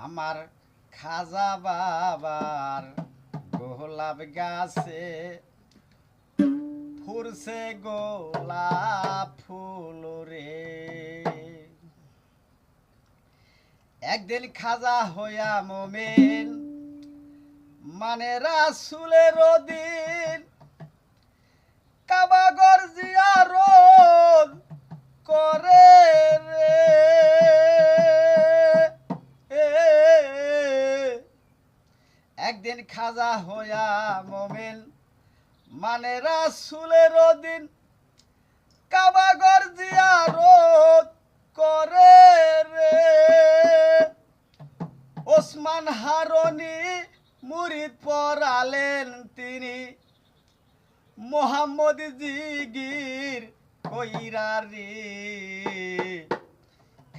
আমার খাজা বাবার গোলাপ গাছে ফুরছে গোলাপ ফুল রে। একদিন খাজা হইয়া মুমিন মানে রাসূলের দিন কাবাগর জিয়ারত করে রে। একদিন খাজা হইয়া মুমিন মানে রাসূলের দিন কাবাগর জিয়ারত করে রে। ওসমান হারুনি মুরিদ পড়ালেন তিনি মোহাম্মদ জিগির কইরা রে।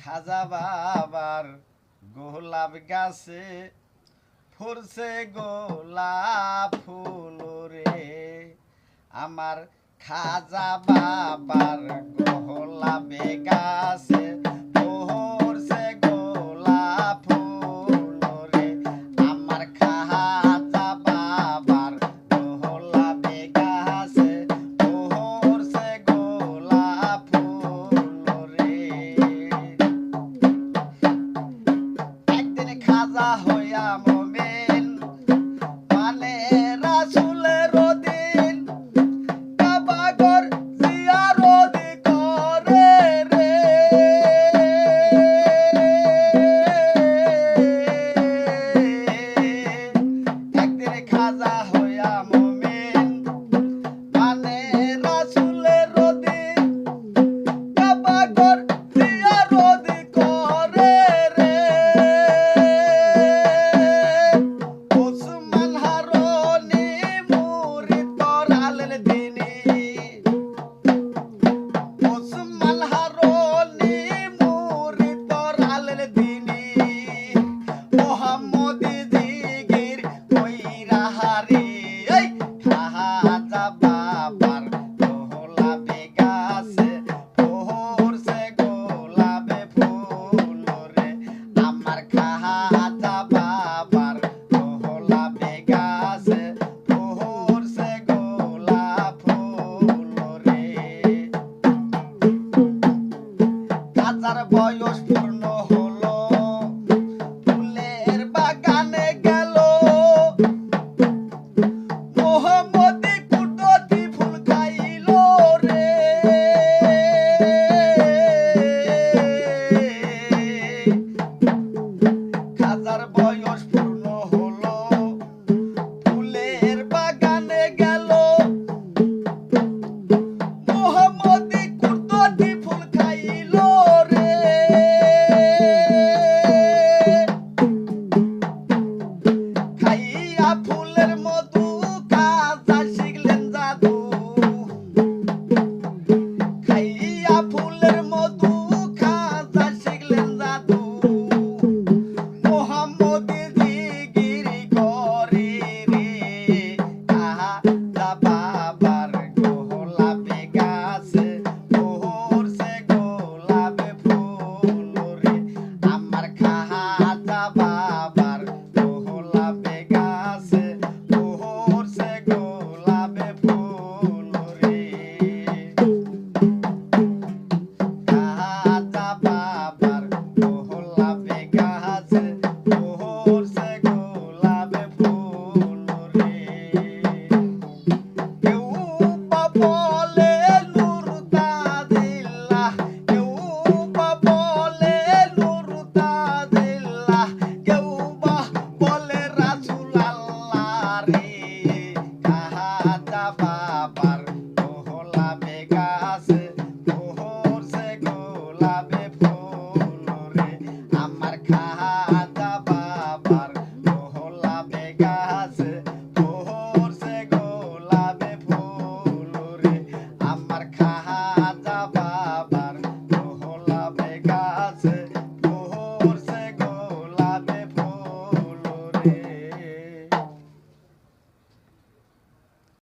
খাজা বাবার গোলাপ গাছে ফুরছে গোলাপ ফুল রে। আমার খাজা বাবার গোলাপ গাছে ফুরছে গোলাপ ফুল রে। আমার খাজা বাবার গোলাপ গাছে ফুরছে গোলাপ ফুল রে। একদিন খাজা